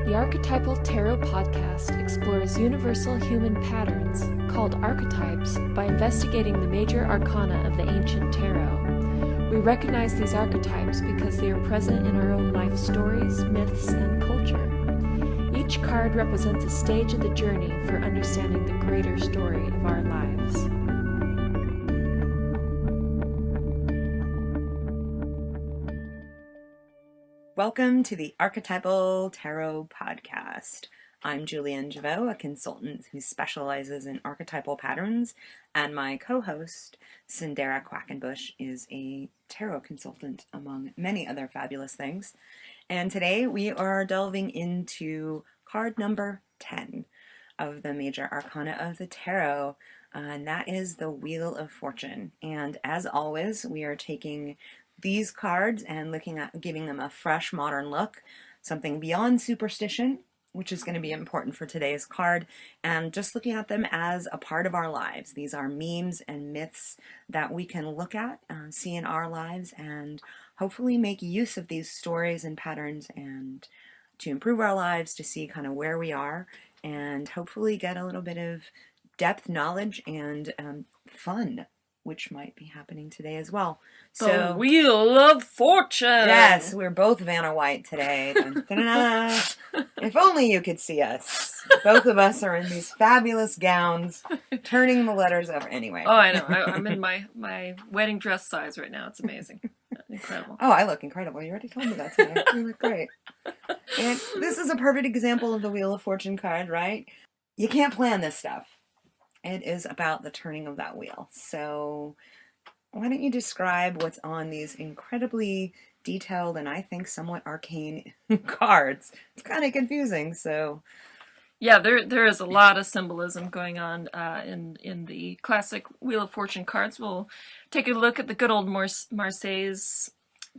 The Archetypal Tarot Podcast explores universal human patterns, called archetypes, by investigating the major arcana of the ancient tarot. We recognize these archetypes because they are present in our own life stories, myths, and culture. Each card represents a stage of the journey for understanding the greater story of our lives. Welcome to the Archetypal Tarot Podcast. I'm Julienne a consultant who specializes in archetypal patterns, and my co-host, Cyndera Quackenbush, is a tarot consultant, among many other fabulous things. And today we are delving into card number 10 of the major arcana of the tarot, and that is the Wheel of Fortune. And as always, we are taking these cards and looking at giving them a fresh modern look, something beyond superstition, which is going to be important for today's card, and just looking at them as a part of our lives. These are memes and myths that we can look at, see in our lives, and hopefully make use of these stories and patterns and to improve our lives, to see kind of where we are, and hopefully get a little bit of depth knowledge and fun, which might be happening today as well. So, the Wheel of Fortune! Yes, we're both Vanna White today. Dun, dun, dun, dun. If only you could see us. Both of us are in these fabulous gowns, turning the letters over. Anyway. Oh, I know. I'm in my wedding dress size right now. It's amazing. Incredible. Oh, I look incredible. You already told me that today. You look great. And this is a perfect example of the Wheel of Fortune card, right? You can't plan this stuff. It is about the turning of that wheel. So why don't you describe what's on these incredibly detailed and I think somewhat arcane cards? It's kind of confusing, so... Yeah, there is a lot of symbolism going on in the classic Wheel of Fortune cards. We'll take a look at the good old Marseille's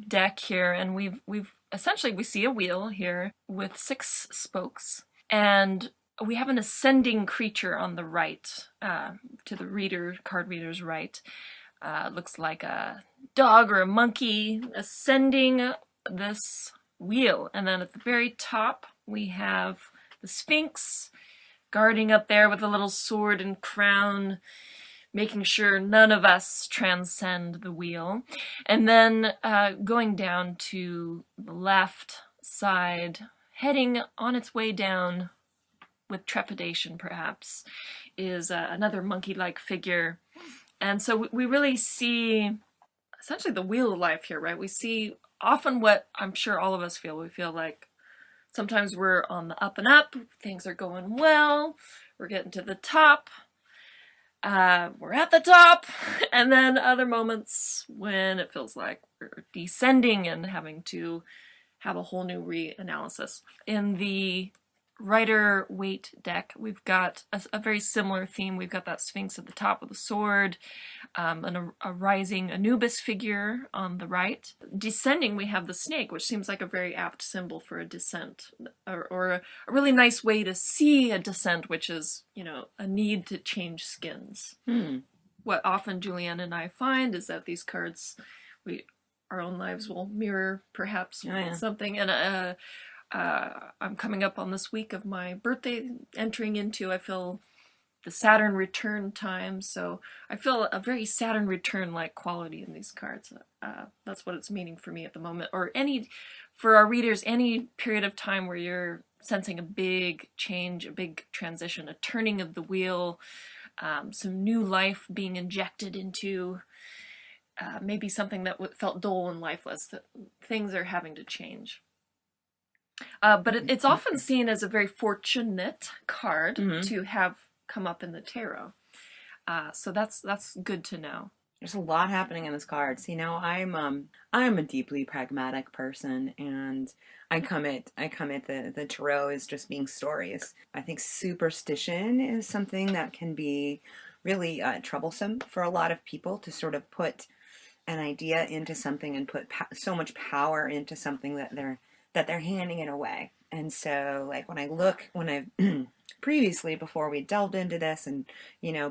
deck here, and we've essentially, we see a wheel here with 6 spokes, and we have an ascending creature on the right, to the card reader's right. Looks like a dog or a monkey ascending this wheel. And then at the very top, we have the Sphinx guarding up there with a little sword and crown, making sure none of us transcend the wheel. And then going down to the left side, heading on its way down, with trepidation perhaps, is another monkey-like figure. And so we really see essentially the wheel of life here, right? We see often what I'm sure all of us feel. We feel like sometimes we're on the up and up, things are going well, we're getting to the top, we're at the top, and then other moments when it feels like we're descending and having to have a whole new reanalysis. In the Rider-Waite deck, we've got a very similar theme. We've got that Sphinx at the top with a sword, and a rising Anubis figure on the right. Descending, we have the snake, which seems like a very apt symbol for a descent, or a really nice way to see a descent, which is, a need to change skins. What often Julienne and I find is that these cards, our own lives will mirror perhaps something, and I'm coming up on this week of my birthday, entering into, I feel, the Saturn Return time, so I feel a very Saturn Return-like quality in these cards. That's what it's meaning for me at the moment, or for our readers, any period of time where you're sensing a big change, a big transition, a turning of the wheel, some new life being injected into maybe something that felt dull and lifeless, that things are having to change. But it's often seen as a very fortunate card to have come up in the tarot. So that's good to know. There's a lot happening in this card. See, now I'm a deeply pragmatic person, and I come at the tarot as just being stories. I think superstition is something that can be really troublesome for a lot of people, to sort of put an idea into something and put so much power into something that they're handing it away. And so, like, when I've previously, before we delved into this, and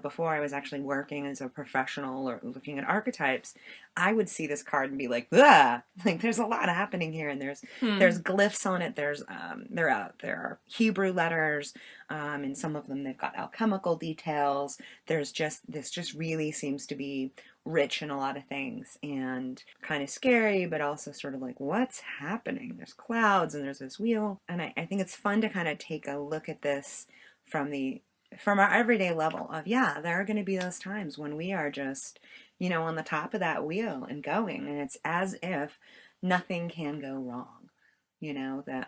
before I was actually working as a professional or looking at archetypes, I would see this card and be like, ah, like there's a lot happening here, and there's glyphs on it. There are Hebrew letters, and some of them they've got alchemical details. This just really seems to be rich in a lot of things and kind of scary, but also sort of like, what's happening? There's clouds and there's this wheel. And I think it's fun to kind of take a look at this from our everyday level of, yeah, there are going to be those times when we are just, on the top of that wheel and going, and it's as if nothing can go wrong. That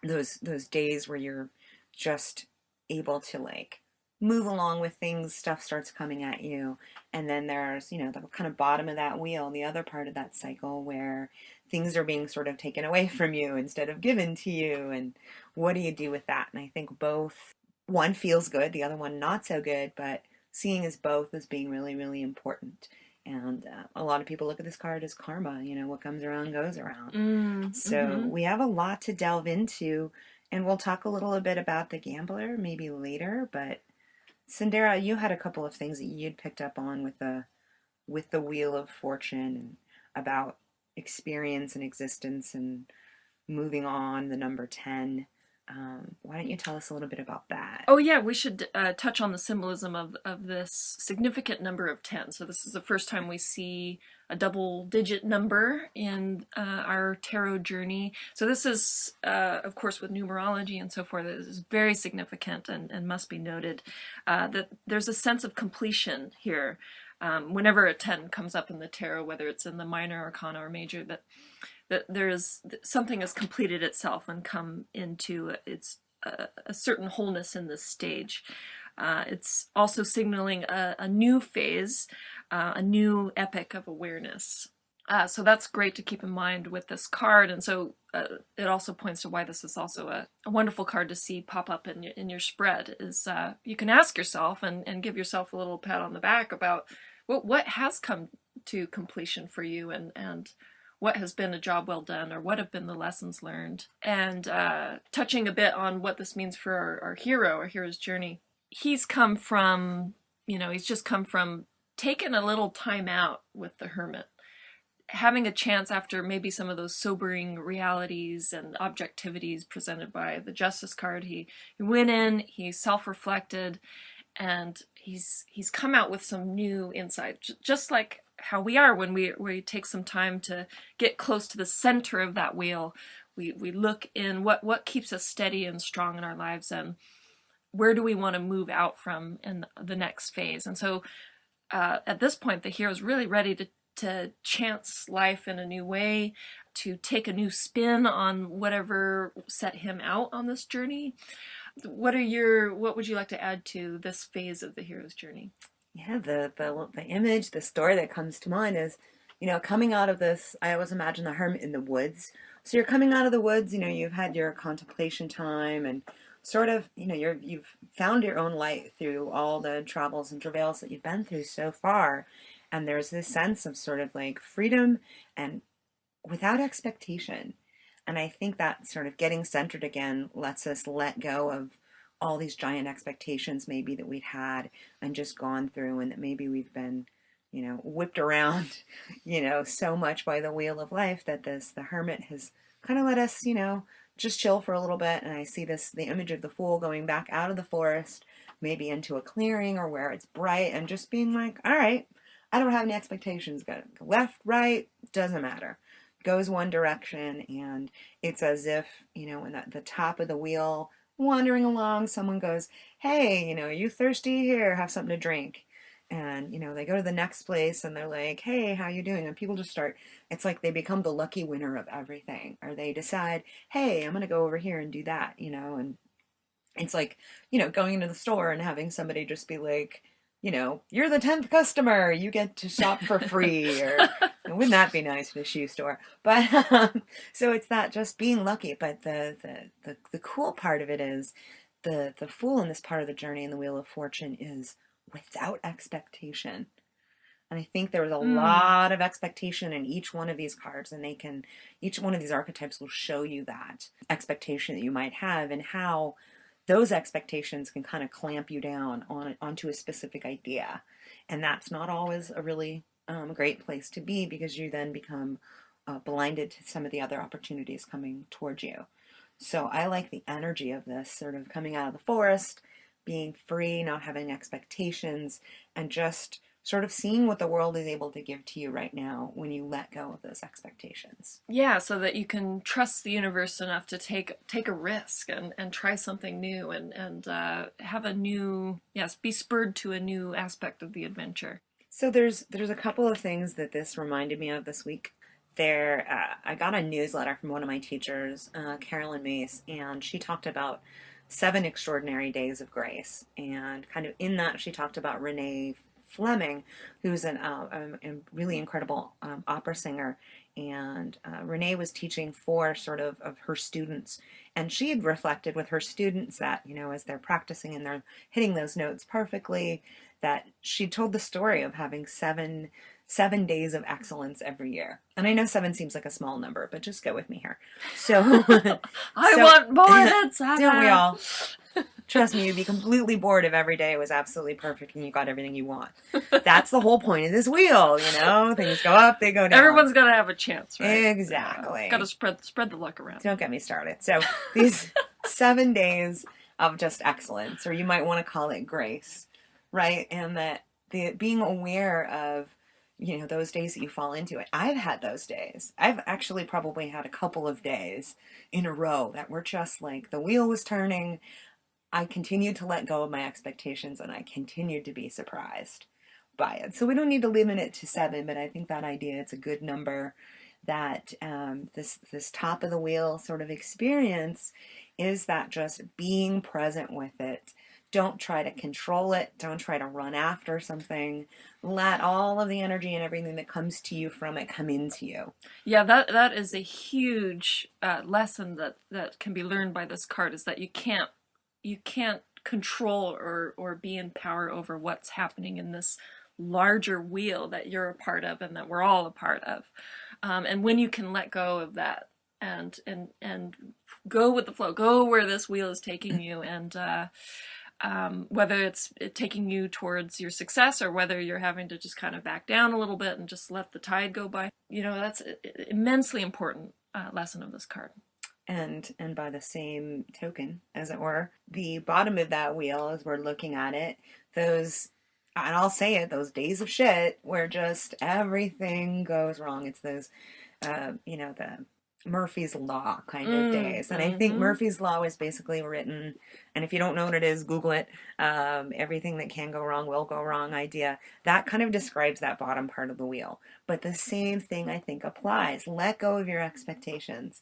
those days where you're just able to like move along with things, stuff starts coming at you, and then there's the kind of bottom of that wheel, the other part of that cycle where things are being sort of taken away from you instead of given to you, and what do you do with that? And I think both, one feels good, the other one not so good, but seeing as both as being really, really important. And a lot of people look at this card as karma, what comes around goes around. So we have a lot to delve into, and we'll talk a little bit about the gambler maybe later. But Cyndera, you had a couple of things that you'd picked up on with the Wheel of Fortune, and about experience and existence and moving on, the number 10. Why don't you tell us a little bit about that? Oh yeah, we should touch on the symbolism of this significant number of 10. So this is the first time we see a double-digit number in our tarot journey. So this is, of course, with numerology and so forth, this is very significant and must be noted that there's a sense of completion here. Whenever a 10 comes up in the tarot, whether it's in the minor arcana or major, that there is something has completed itself and come into its a certain wholeness in this stage. It's also signaling a new phase, a new epoch of awareness. So that's great to keep in mind with this card, and so it also points to why this is also a wonderful card to see pop up in your spread. Is you can ask yourself and give yourself a little pat on the back about what has come to completion for you, and what has been a job well done, or what have been the lessons learned. And touching a bit on what this means for our hero, our hero's journey. He's come from, he's just come from taking a little time out with the Hermit, having a chance after maybe some of those sobering realities and objectivities presented by the Justice card. He went in, he self-reflected, and he's come out with some new insight, just like how we are when we take some time to get close to the center of that wheel. We look in what keeps us steady and strong in our lives, and where do we want to move out from in the next phase. And so at this point, the hero's really ready to chance life in a new way, to take a new spin on whatever set him out on this journey. What would you like to add to this phase of the hero's journey? Yeah, the image, the story that comes to mind is, coming out of this, I always imagine the hermit in the woods. So you're coming out of the woods, you've had your contemplation time, and sort of, you've found your own light through all the troubles and travails that you've been through so far. And there's this sense of sort of like freedom and without expectation. And I think that sort of getting centered again lets us let go of all these giant expectations maybe that we've had and just gone through, and that maybe we've been, whipped around, so much by the wheel of life that the Hermit has kind of let us, just chill for a little bit. And I see the image of the Fool going back out of the forest, maybe into a clearing or where it's bright, and just being like, all right, I don't have any expectations. Go left, right, doesn't matter. Goes one direction, and it's as if, when at the top of the wheel, wandering along, someone goes, hey, are you thirsty? Here, have something to drink. And, they go to the next place and they're like, hey, how you doing? And people just start, it's like they become the lucky winner of everything. Or they decide, hey, I'm going to go over here and do that, and it's like, going into the store and having somebody just be like, you're the 10th customer, you get to shop for free, or wouldn't that be nice at a shoe store? But so it's that just being lucky. But the cool part of it is the Fool in this part of the journey in the Wheel of Fortune is without expectation. And I think there was a lot of expectation in each one of these cards, and each one of these archetypes will show you that expectation that you might have, and how those expectations can kind of clamp you down onto a specific idea. And that's not always a really great place to be, because you then become blinded to some of the other opportunities coming towards you. So I like the energy of this sort of coming out of the forest, being free, not having expectations, and just sort of seeing what the world is able to give to you right now when you let go of those expectations. Yeah, so that you can trust the universe enough to take a risk and try something new and have a new, yes, be spurred to a new aspect of the adventure. So there's a couple of things that this reminded me of this week. I got a newsletter from one of my teachers, Carolyn Mace, and she talked about 7 extraordinary days of grace. And kind of in that, she talked about Renee Fleming, who's a really incredible opera singer. And Renee was teaching 4 sort of her students. And she had reflected with her students that, as they're practicing and they're hitting those notes perfectly, that she told the story of having seven days of excellence every year. And I know 7 seems like a small number, but just go with me here. So I want more than 7. Don't we all? Trust me, you'd be completely bored if every day was absolutely perfect and you got everything you want. That's the whole point of this wheel, Things go up, they go down. Everyone's got to have a chance, right? Exactly. Got to spread the luck around. Don't get me started. So these 7 days of just excellence, or you might want to call it grace, right? And that being aware of those days that you fall into it. I've had those days. I've actually probably had a couple of days in a row that were just like the wheel was turning. I continued to let go of my expectations and I continued to be surprised by it. So we don't need to limit it to 7, but I think that idea, it's a good number, that this top of the wheel sort of experience is that just being present with it. Don't try to control it. Don't try to run after something. Let all of the energy and everything that comes to you from it come into you. Yeah, that is a huge lesson that can be learned by this card, is that you can't control or be in power over what's happening in this larger wheel that you're a part of and that we're all a part of. And when you can let go of that and go with the flow, go where this wheel is taking you, and whether it's taking you towards your success or whether you're having to just kind of back down a little bit and just let the tide go by. That's an immensely important lesson of this card. And by the same token, as it were, the bottom of that wheel, as we're looking at it, those, and I'll say it, those days of shit where just everything goes wrong. It's those, the Murphy's Law kind of days. And I think Murphy's Law is basically written, and if you don't know what it is, Google it, everything that can go wrong will go wrong idea. That kind of describes that bottom part of the wheel. But the same thing, I think, applies. Let go of your expectations.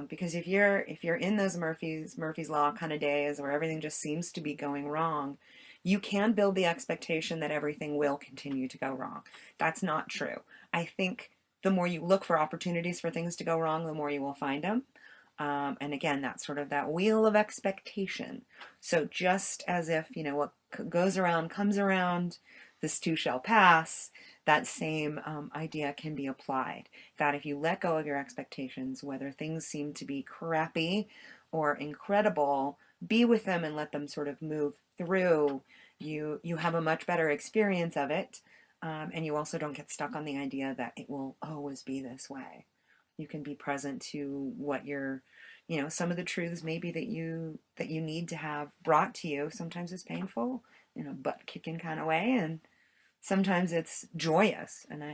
Because if you're in those Murphy's Law kind of days where everything just seems to be going wrong, you can build the expectation that everything will continue to go wrong. That's not true. I think the more you look for opportunities for things to go wrong, the more you will find them. And again, that's sort of that wheel of expectation. So just as if, what goes around comes around, this too shall pass, that same idea can be applied. That if you let go of your expectations, whether things seem to be crappy or incredible, be with them and let them sort of move through. You have a much better experience of it. And you also don't get stuck on the idea that it will always be this way. You can be present to what some of the truths maybe that you need to have brought to you. Sometimes it's painful in a butt-kicking kind of way, and sometimes it's joyous. And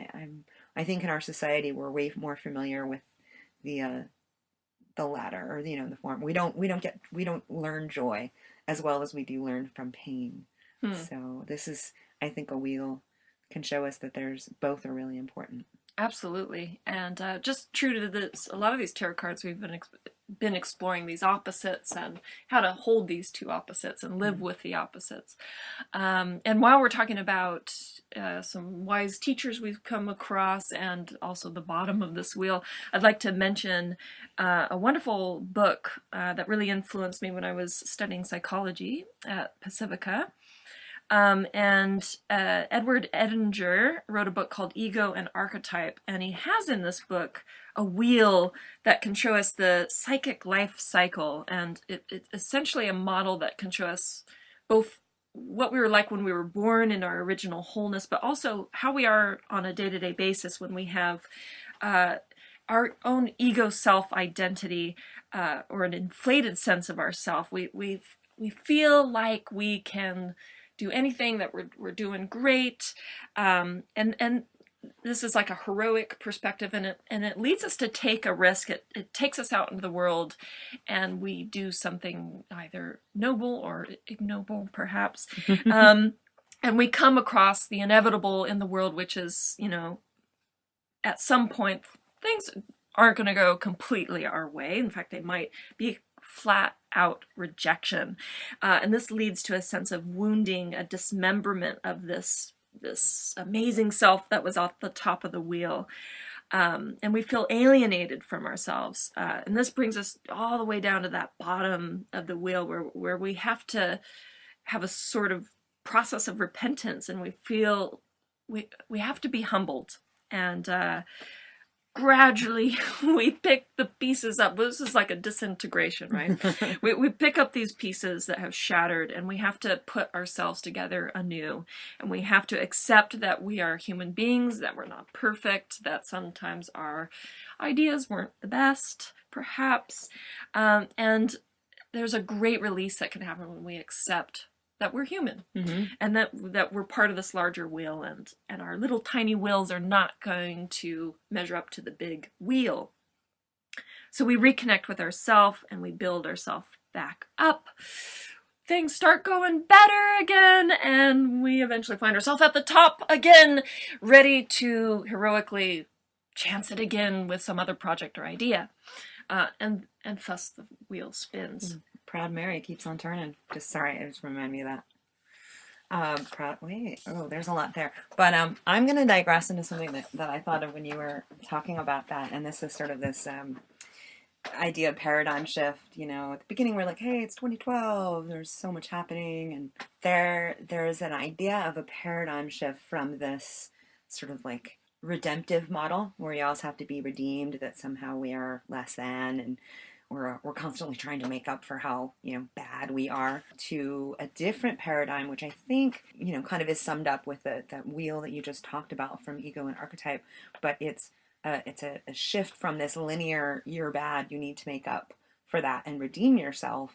I think in our society we're way more familiar with the latter, or the form. We don't learn joy as well as we do learn from pain. So this is, I think, a wheel can show us that both are really important. Absolutely. And just true to this, a lot of these tarot cards, we've been exploring these opposites and how to hold these two opposites and live with the opposites. And while we're talking about some wise teachers we've come across and also the bottom of this wheel, I'd like to mention a wonderful book that really influenced me when I was studying psychology at Pacifica. And Edward Edinger wrote a book called Ego and Archetype, and he has in this book a wheel that can show us the psychic life cycle, and it's essentially a model that can show us both what we were like when we were born in our original wholeness, but also how we are on a day-to-day basis when we have our own ego self-identity, or an inflated sense of ourself. We feel like we can do anything, that we're doing great, and this is like a heroic perspective, and it leads us to take a risk. It takes us out into the world, and we do something either noble or ignoble, perhaps. And we come across the inevitable in the world, which is, at some point things aren't going to go completely our way. In fact, they might be flat out rejection. And this leads to a sense of wounding, a dismemberment of this amazing self that was off the top of the wheel. And we feel alienated from ourselves. And this brings us all the way down to that bottom of the wheel where we have to have a sort of process of repentance, and we feel we have to be humbled. And gradually we pick the pieces up. This is like a disintegration, right? we pick up these pieces that have shattered, and we have to put ourselves together anew. And we have to accept that we are human beings, that we're not perfect, that sometimes our ideas weren't the best, perhaps. And there's a great release that can happen when we accept that we're human, and that we're part of this larger wheel, and our little tiny wheels are not going to measure up to the big wheel. So we reconnect with ourselves, and we build ourselves back up. Things start going better again, and we eventually find ourselves at the top again, ready to heroically chance it again with some other project or idea. And thus the wheel spins. Proud Mary keeps on turning. Sorry, it just reminded me of that. There's a lot there. But I'm going to digress into something that I thought of when you were talking about that. And this is sort of this idea of paradigm shift. At the beginning we're like, hey, it's 2012. There's so much happening. And there's an idea of a paradigm shift from this sort of like redemptive model where we always have to be redeemed, that somehow we are less than, and we're constantly trying to make up for how bad we are, to a different paradigm, which I think kind of is summed up with that wheel that you just talked about from Ego and Archetype. But it's a shift from this linear, you're bad, you need to make up for that and redeem yourself,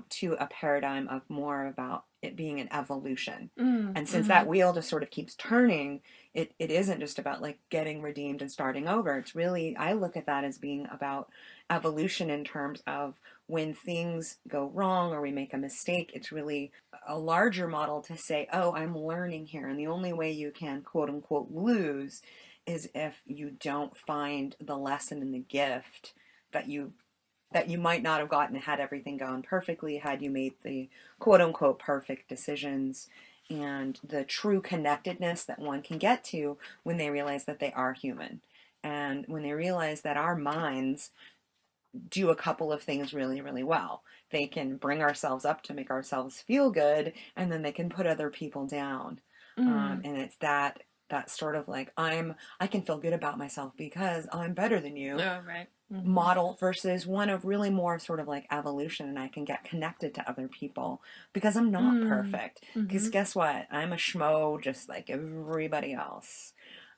to a paradigm of more about it being an evolution. And since that wheel just sort of keeps turning, it isn't just about like getting redeemed and starting over. It's really, I look at that as being about evolution in terms of when things go wrong or we make a mistake. It's really a larger model to say, oh, I'm learning here. And the only way you can quote unquote lose is if you don't find the lesson and the gift that you might not have gotten had everything gone perfectly, had you made the quote-unquote perfect decisions, and the true connectedness that one can get to when they realize that they are human. And when they realize that our minds do a couple of things really, really well. They can bring ourselves up to make ourselves feel good, and then they can put other people down. And it's that sort of like, I can feel good about myself because I'm better than you. Oh, right. Model versus one of really more sort of like evolution, and I can get connected to other people because I'm not perfect. Because guess what? I'm a schmo just like everybody else.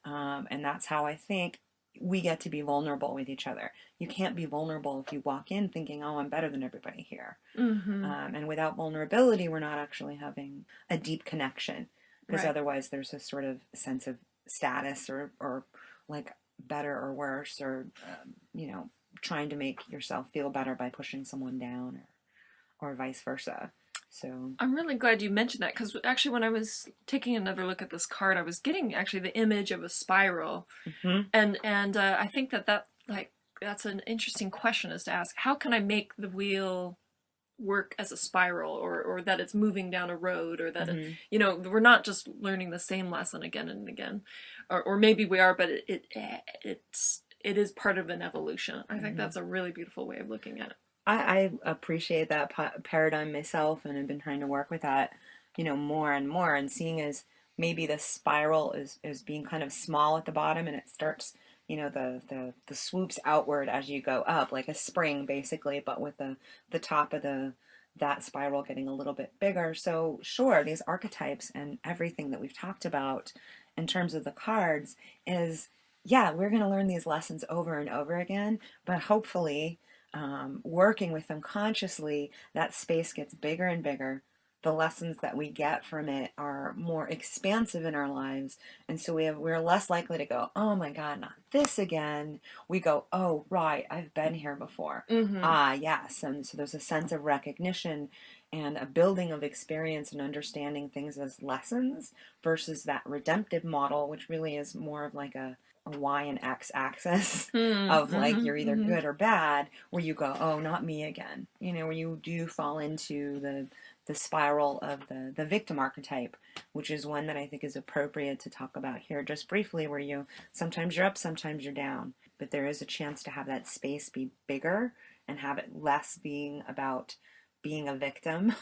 And that's how I think we get to be vulnerable with each other. You can't be vulnerable if you walk in thinking, oh, I'm better than everybody here. And without vulnerability, we're not actually having a deep connection, because otherwise there's a sort of sense of status or like better or worse, or trying to make yourself feel better by pushing someone down, or vice versa. So I'm really glad you mentioned that, because actually when I was taking another look at this card, I was getting actually the image of a spiral. And I think that's an interesting question, is to ask, how can I make the wheel work as a spiral, or that it's moving down a road, or that we're not just learning the same lesson again and again, or maybe we are, but it is part of an evolution. I think that's a really beautiful way of looking at it. I appreciate that paradigm myself, and I've been trying to work with that more and more, and seeing as maybe the spiral is being kind of small at the bottom, and it starts, the swoops outward as you go up, like a spring basically, but with the top of that spiral getting a little bit bigger. So sure, these archetypes and everything that we've talked about in terms of the cards is, yeah, we're going to learn these lessons over and over again, but hopefully, working with them consciously, that space gets bigger and bigger. The lessons that we get from it are more expansive in our lives, and so we're less likely to go, oh my God, not this again. We go, oh right, I've been here before. Ah yes, and so there's a sense of recognition and a building of experience and understanding things as lessons versus that redemptive model, which really is more of like a Y and X axis of like you're either good or bad, where you go, oh, not me again. Where you do fall into the spiral of the victim archetype, which is one that I think is appropriate to talk about here just briefly, where sometimes you're up, sometimes you're down, but there is a chance to have that space be bigger and have it less being about being a victim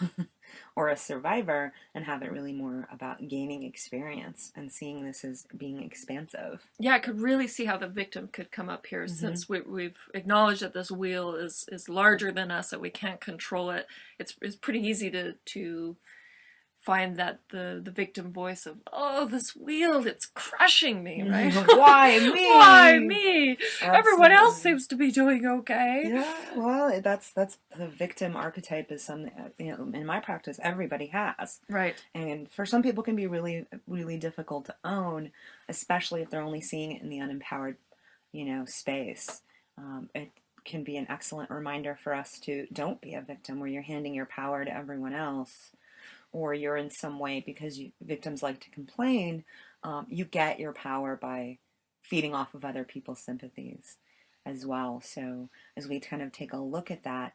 or a survivor, and have it really more about gaining experience and seeing this as being expansive. Yeah, I could really see how the victim could come up here, since we've acknowledged that this wheel is larger than us, that we can't control it. It's pretty easy to find that the victim voice of, oh, this wheel, it's crushing me, right? Why me? Why me? Absolutely. Everyone else seems to be doing okay. Yeah, well, that's the victim archetype is something, in my practice everybody has. Right. And for some people can be really, really difficult to own, especially if they're only seeing it in the unempowered, space. It can be an excellent reminder for us to don't be a victim where you're handing your power to everyone else, or you're in some way, because victims like to complain, you get your power by feeding off of other people's sympathies as well. So as we kind of take a look at that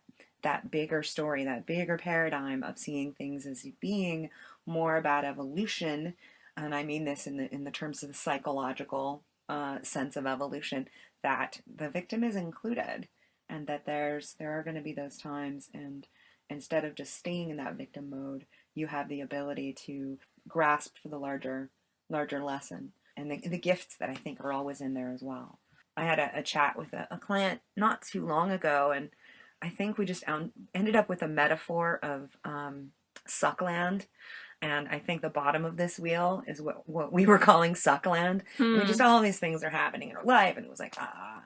bigger story, that bigger paradigm of seeing things as being more about evolution, and I mean this in the terms of the psychological sense of evolution, that the victim is included, and that there are going to be those times, and instead of just staying in that victim mode, you have the ability to grasp for the larger lesson, and the gifts that I think are always in there as well. I had a chat with a client not too long ago, and I think we just ended up with a metaphor of Suckland. And I think the bottom of this wheel is what we were calling Suckland. We just, all these things are happening in our life, and it was like,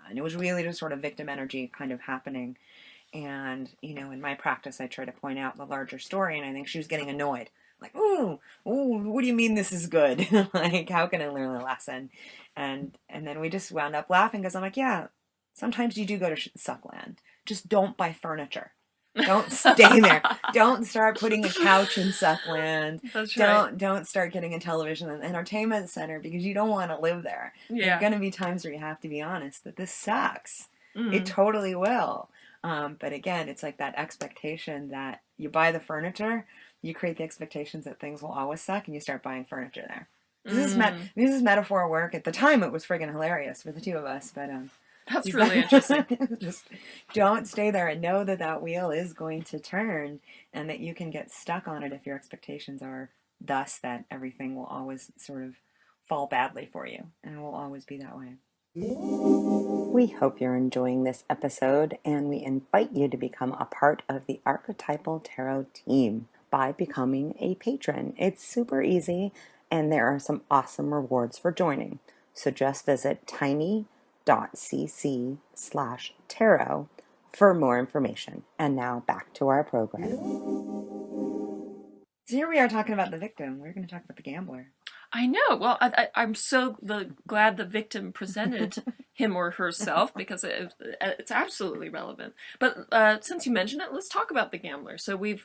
and it was really just sort of victim energy kind of happening. And, in my practice, I try to point out the larger story, and I think she was getting annoyed. Like, ooh, what do you mean this is good? Like, how can I learn a lesson? And then we just wound up laughing, because I'm like, yeah, sometimes you do go to Suckland. Just don't buy furniture. Don't stay there. Don't start putting a couch in Suckland. That's right. Don't start getting a television and entertainment center, because you don't want to live there. Yeah. There are going to be times where you have to be honest that this sucks. It totally will. But again, it's like that expectation that you buy the furniture, you create the expectations that things will always suck, and you start buying furniture there. This is metaphor work. At the time, it was friggin' hilarious for the two of us, but that's really interesting. Just don't stay there, and know that wheel is going to turn, and that you can get stuck on it if your expectations are thus that everything will always sort of fall badly for you, and it will always be that way. We hope you're enjoying this episode, and we invite you to become a part of the Archetypal Tarot team by becoming a patron. It's super easy, and there are some awesome rewards for joining. So just visit tiny.cc/tarot for more information. And now back to our program. So here we are talking about the victim. We're going to talk about the gambler. I know. Well, I'm so glad the victim presented him or herself, because it's absolutely relevant. But since you mentioned it, let's talk about the gambler. So we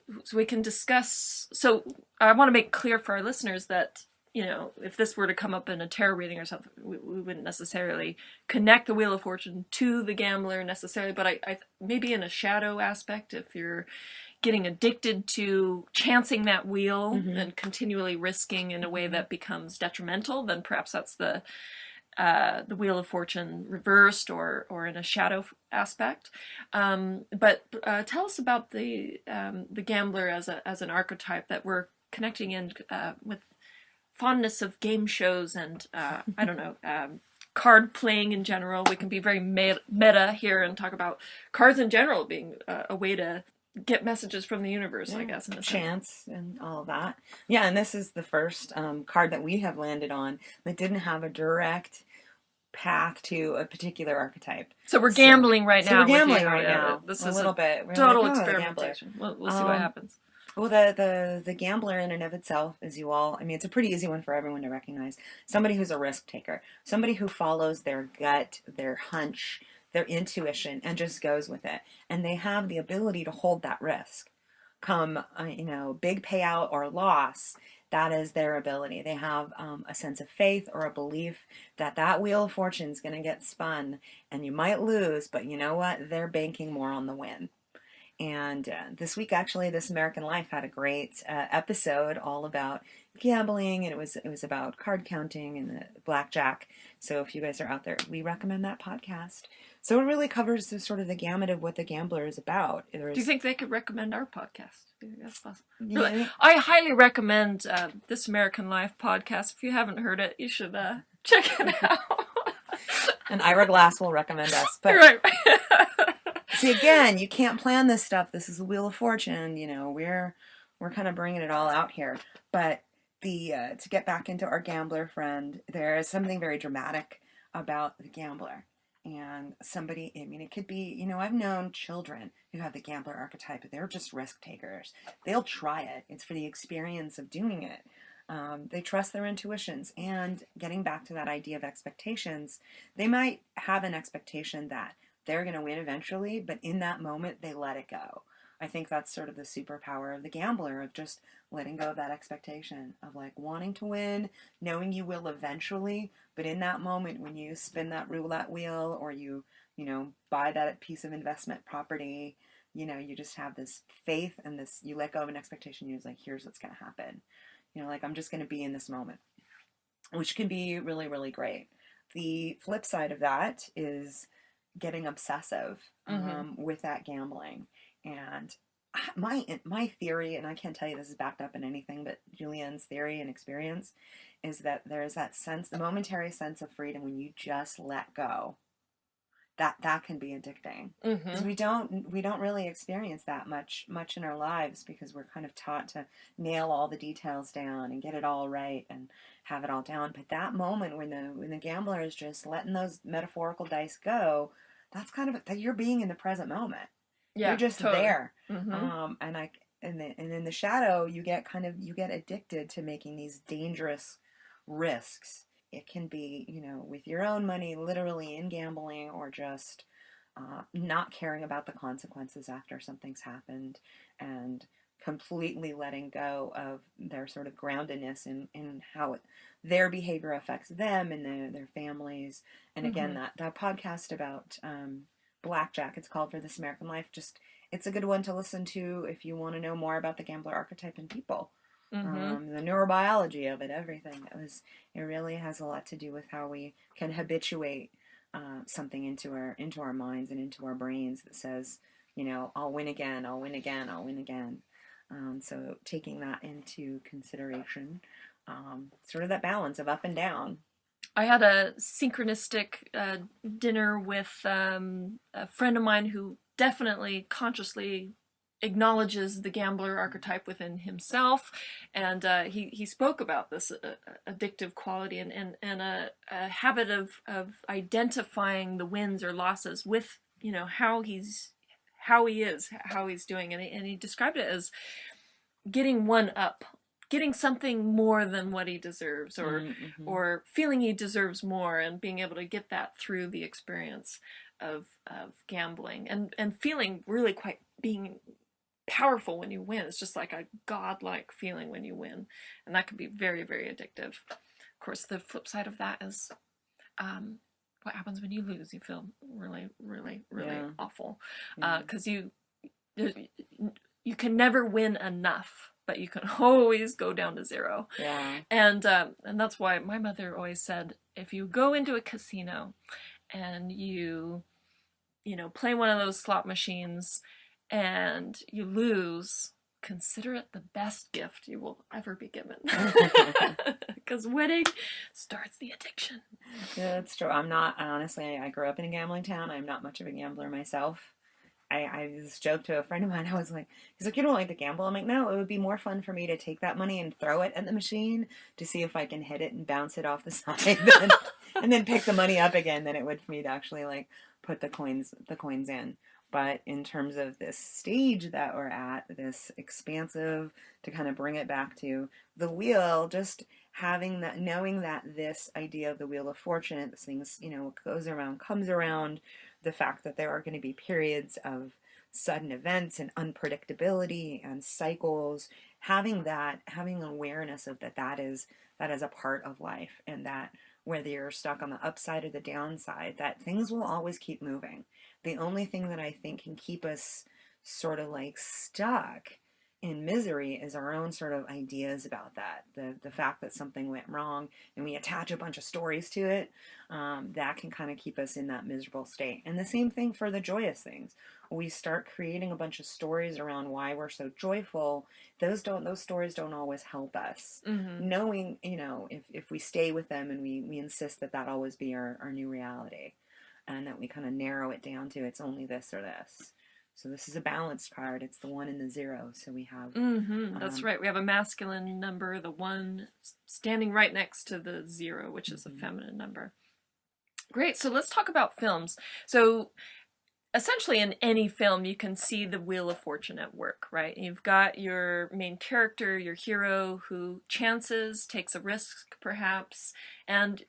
can discuss. So I want to make clear for our listeners that, if this were to come up in a tarot reading or something, we wouldn't necessarily connect the Wheel of Fortune to the gambler necessarily. But I maybe in a shadow aspect, if you're getting addicted to chancing that wheel and continually risking in a way that becomes detrimental, then perhaps that's the Wheel of Fortune reversed, or in a shadow aspect. But tell us about the gambler as an archetype that we're connecting in with fondness of game shows and I don't know, card playing in general. We can be very meta here and talk about cards in general being a way to get messages from the universe, I guess. In a chance and all of that. Yeah, and this is the first card that we have landed on that didn't have a direct path to a particular archetype. So we're gambling right now. We're gambling right now. This a is little bit. We're total like, experimentation. We'll see what happens. Well, the gambler in and of itself, as you all, I mean, it's a pretty easy one for everyone to recognize. Somebody who's a risk taker, somebody who follows their gut, their hunch, their intuition, and just goes with it. And they have the ability to hold that risk. Come, big payout or loss, that is their ability. They have a sense of faith or a belief that that wheel of fortune is going to get spun, and you might lose, but you know what? They're banking more on the win. And this week, actually, This American Life had a great episode all about gambling, and it was about card counting and the blackjack. So if you guys are out there, we recommend that podcast. So it really covers the sort of the gamut of what the gambler is about. Do you think they could recommend our podcast? Do you think that's possible? Yeah. Really? I highly recommend This American Life podcast. If you haven't heard it, you should check it out. And Ira Glass will recommend us. But right. See, again, you can't plan this stuff. This is the Wheel of Fortune. We're kind of bringing it all out here. But to get back into our gambler friend, there is something very dramatic about the gambler. And somebody, I mean, it could be, I've known children who have the gambler archetype, but they're just risk takers. They'll try it. It's for the experience of doing it. They trust their intuitions. And getting back to that idea of expectations, they might have an expectation that they're going to win eventually, but in that moment, they let it go. I think that's sort of the superpower of the gambler, of just letting go of that expectation of like wanting to win, knowing you will eventually, but in that moment when you spin that roulette wheel or you buy that piece of investment property, you just have this faith and this, you let go of an expectation. You're like, here's what's going to happen. Like I'm just going to be in this moment, which can be really, really great. The flip side of that is getting obsessive with that gambling. And my theory, and I can't tell you this is backed up in anything but Julienne's theory and experience, is that there's that sense, the momentary sense of freedom when you just let go. That can be addicting. Because we don't really experience that much in our lives because we're kind of taught to nail all the details down and get it all right and have it all down. But that moment when the gambler is just letting those metaphorical dice go, that's kind of that you're being in the present moment. Yeah, you're just totally. there. And in the shadow, you get addicted to making these dangerous risks. It can be, with your own money, literally in gambling, or just not caring about the consequences after something's happened, and completely letting go of their sort of groundedness in how their behavior affects them and their families. And again, that podcast about blackjack, it's called For This American Life, it's a good one to listen to if you want to know more about the gambler archetype in people. The neurobiology of it, everything. It really has a lot to do with how we can habituate something into our minds and into our brains that says, I'll win again, I'll win again, I'll win again. So taking that into consideration, sort of that balance of up and down. I had a synchronistic dinner with a friend of mine who definitely consciously acknowledges the gambler archetype within himself, and he spoke about this addictive quality and a habit of identifying the wins or losses with how he's doing, and he described it as getting one up, getting something more than what he deserves, or feeling he deserves more, and being able to get that through the experience of gambling, and feeling really quite being powerful when you win. It's just like a godlike feeling when you win, and that can be very, very addictive. Of course, the flip side of that is what happens when you lose. You feel really, really, really awful, because you can never win enough, but you can always go down to zero. And that's why my mother always said, if you go into a casino and you play one of those slot machines and you lose, consider it the best gift you will ever be given. Because winning starts the addiction. Yeah, that's true. I grew up in a gambling town. I'm not much of a gambler myself. I just joked to a friend of mine. I was like, he's like, you don't like to gamble? I'm like, no, it would be more fun for me to take that money and throw it at the machine to see if I can hit it and bounce it off the side and then pick the money up again than it would for me to actually like put the coins in. But in terms of this stage that we're at, this expansive, to kind of bring it back to the wheel, just having that, knowing that this idea of the wheel of fortune, this things, what goes around comes around, the fact that there are going to be periods of sudden events and unpredictability and cycles, having awareness of that is a part of life, and that whether you're stuck on the upside or the downside, that things will always keep moving. The only thing that I think can keep us sort of like stuck in misery is our own sort of ideas about that. The fact that something went wrong and we attach a bunch of stories to it, that can kind of keep us in that miserable state. And the same thing for the joyous things. We start creating a bunch of stories around why we're so joyful. Those stories don't always help us. Mm-hmm. Knowing, if we stay with them and we insist that always be our new reality, and that we kind of narrow it down to it's only this or this. So this is a balanced card. It's the 1 and the 0. So we have... That's right. We have a masculine number, the 1 standing right next to the 0, which is a feminine number. Great. So let's talk about films. So essentially in any film, you can see the Wheel of Fortune at work, right? You've got your main character, your hero, who chances, takes a risk perhaps, and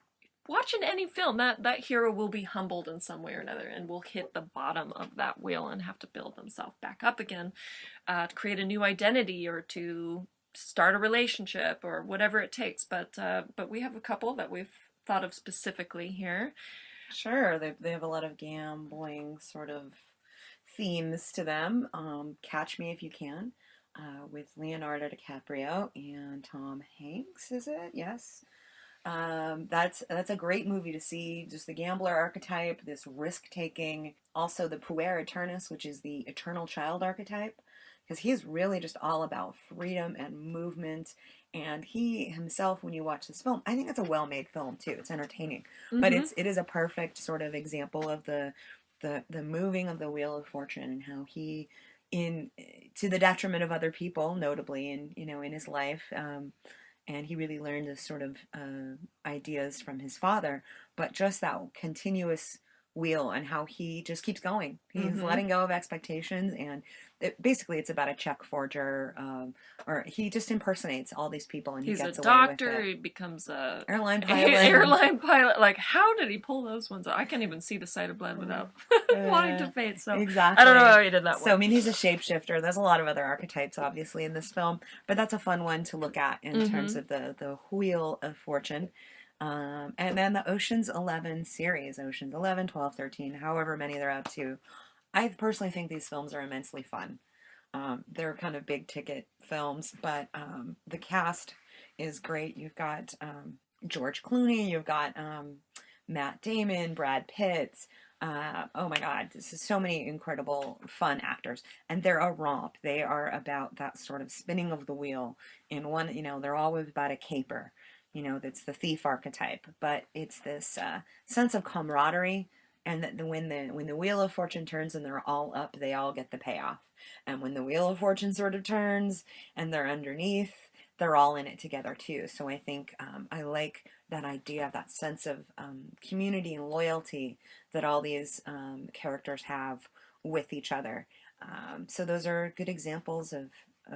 watching any film, that hero will be humbled in some way or another and will hit the bottom of that wheel and have to build themselves back up again, to create a new identity or to start a relationship or whatever it takes. But we have a couple that we've thought of specifically here. Sure, they have a lot of gambling sort of themes to them. Catch Me If You Can, with Leonardo DiCaprio and Tom Hanks, is it? Yes. That's a great movie to see. Just the gambler archetype, this risk taking. Also the puer aeternus, which is the eternal child archetype, because he's really just all about freedom and movement. And he himself, when you watch this film, I think it's a well-made film too. It's entertaining, but it is a perfect sort of example of the moving of the wheel of fortune, and how he, in to the detriment of other people, notably in his life. And he really learned this sort of ideas from his father, but just that continuous wheel and how he just keeps going. He's letting go of expectations, and basically it's about a check forger, or he just impersonates all these people, and he's he gets a away doctor. with it. He becomes a airline pilot. Airline pilot. Like, how did he pull those ones out? I can't even see the sight of blood without wanting to faint. So exactly. I don't know how he did that one. So I mean, he's a shapeshifter. There's a lot of other archetypes, obviously, in this film, but that's a fun one to look at in terms of the wheel of fortune. And then the Ocean's 11 series, Ocean's 11, 12, 13, however many they're up to. I personally think these films are immensely fun. They're kind of big ticket films, but the cast is great. You've got George Clooney, you've got Matt Damon, Brad Pitt. Oh my God, this is so many incredible, fun actors. And they're a romp. They are about that sort of spinning of the wheel. In one, they're always about a caper. That's the thief archetype, but it's this sense of camaraderie, and that when the wheel of fortune turns and they're all up, they all get the payoff. And when the wheel of fortune sort of turns and they're underneath, they're all in it together too. So I think I like that idea of that sense of community and loyalty that all these characters have with each other. So those are good examples of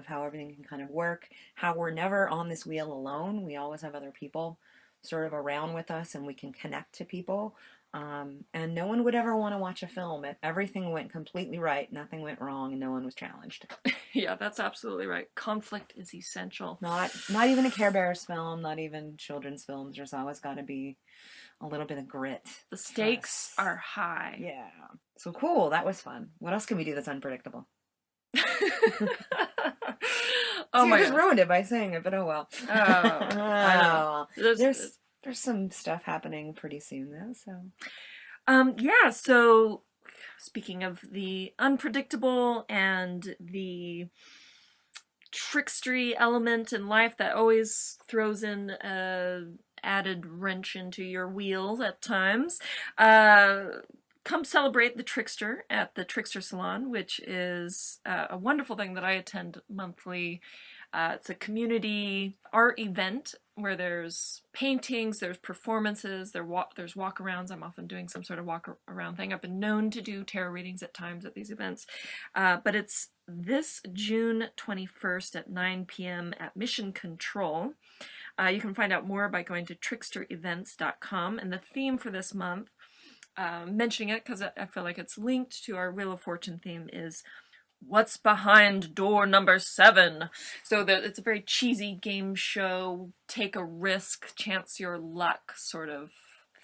how everything can kind of work, how we're never on this wheel alone. We always have other people sort of around with us, and we can connect to people. And no one would ever want to watch a film if everything went completely right, nothing went wrong, and no one was challenged. Yeah, that's absolutely right. Conflict is essential. Not even a Care Bears film, not even children's films. There's always got to be a little bit of grit. The stakes are high. Yeah. So cool. That was fun. What else can we do that's unpredictable? Oh my! I just ruined it by saying it, but oh well. Oh, I know. There's some stuff happening pretty soon though. So, yeah. So, speaking of the unpredictable and the trickstery element in life that always throws in a added wrench into your wheels at times. Come celebrate the Trickster at the Trickster Salon, which is a wonderful thing that I attend monthly. It's a community art event where there's paintings, there's performances, there's walk-arounds. I'm often doing some sort of walk-around thing. I've been known to do tarot readings at times at these events. But it's this June 21st at 9 p.m. at Mission Control. You can find out more by going to tricksterevents.com. And the theme for this month, mentioning it because I feel like it's linked to our Wheel of Fortune theme, is what's behind door number 7. So it's a very cheesy game show, take a risk, chance your luck sort of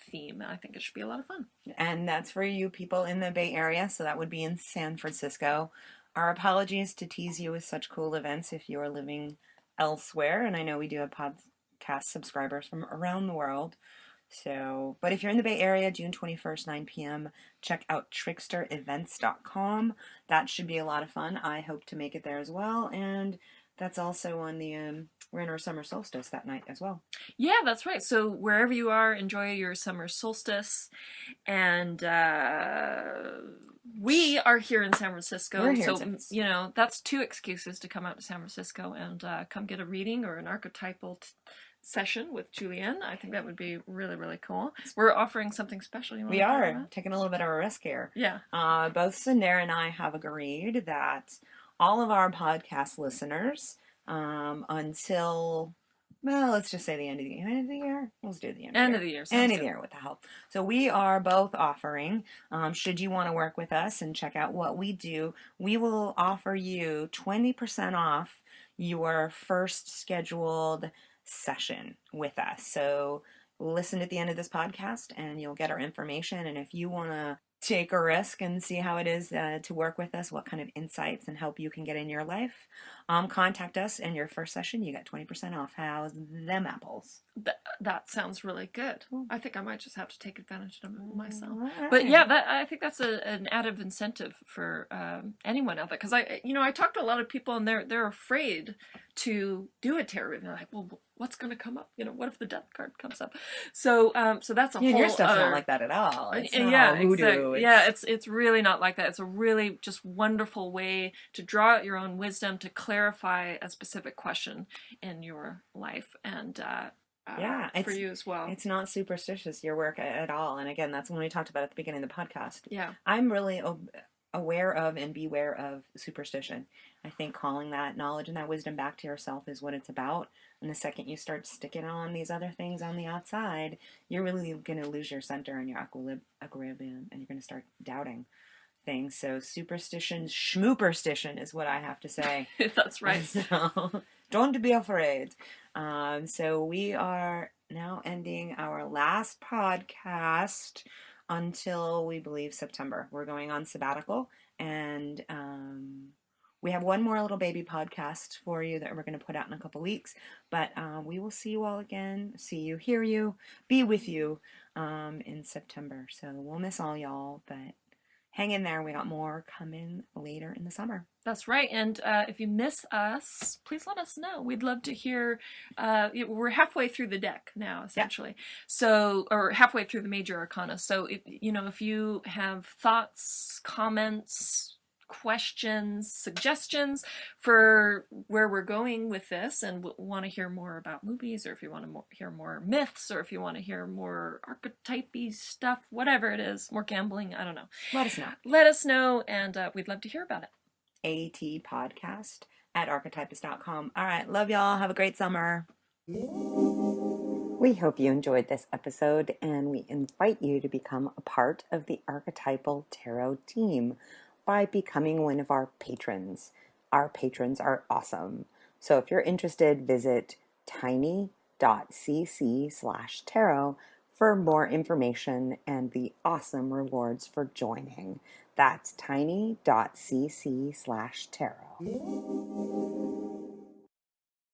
theme. I think it should be a lot of fun. And that's for you people in the Bay Area, so that would be in San Francisco. Our apologies to tease you with such cool events if you are living elsewhere, and I know we do have podcast subscribers from around the world. So, but if you're in the Bay Area, June 21st, 9 p.m., check out tricksterevents.com. That should be a lot of fun. I hope to make it there as well. And that's also on the, we're in our summer solstice that night as well. Yeah, that's right. So wherever you are, enjoy your summer solstice. And we are here in San Francisco. We're here so, in San Francisco. You know, that's 2 excuses to come out to San Francisco and come get a reading or an archetypal session with Julienne. I think that would be really, really cool. We're offering something special. We are taking a little bit of a risk here. Yeah. Both Cyndera and I have agreed that all of our podcast listeners, until, well, let's just say the end of the year. Let's do the end of the year. End of the year, what the hell. So we are both offering, should you want to work with us and check out what we do, we will offer you 20% off your first scheduled session with us. So listen at the end of this podcast and you'll get our information. And if you want to take a risk and see how it is to work with us, what kind of insights and help you can get in your life, contact us, and your first session you get 20% off. How's them apples? That sounds really good. I think I might just have to take advantage of it myself. Right. But yeah, I think that's an added incentive for anyone out there, because I talk to a lot of people and they're afraid to do a tarot reading. They're like, well, what's going to come up? What if the death card comes up? So that's a whole. Your stuff's not like that at all. It's not all voodoo. Exactly. Yeah, it's really not like that. It's a really just wonderful way to draw out your own wisdom, to clarify a specific question in your life, and for you as well. It's not superstitious, your work at all. And again, that's when we talked about at the beginning of the podcast. Yeah. I'm really aware of and beware of superstition. I think calling that knowledge and that wisdom back to yourself is what it's about. And the second you start sticking on these other things on the outside, you're really going to lose your center and your equilibrium, and you're going to start doubting things. So superstition, schmooperstition is what I have to say. That's right. So, don't be afraid. So we are now ending our last podcast until we believe September. We're going on sabbatical, and we have one more little baby podcast for you that we're going to put out in a couple weeks, but we will see you all again, see you, hear you, be with you in September. So we'll miss all y'all, but hang in there. We got more coming later in the summer. That's right. And if you miss us, please let us know. We'd love to hear. We're halfway through the deck now, essentially. Yeah. So, or halfway through the major arcana. So, if you have thoughts, comments, questions, suggestions for where we're going with this, and want to hear more about movies, or if you want to hear more myths, or if you want to hear more archetype-y stuff, whatever it is, more gambling, I don't know. Let us know, and we'd love to hear about it. atpodcast@archetypist.com. All right, love y'all. Have a great summer. We hope you enjoyed this episode, and we invite you to become a part of the Archetypal Tarot team by becoming one of our patrons. Our patrons are awesome. So if you're interested, visit tiny.cc/tarot for more information and the awesome rewards for joining. That's tiny.cc/tarot.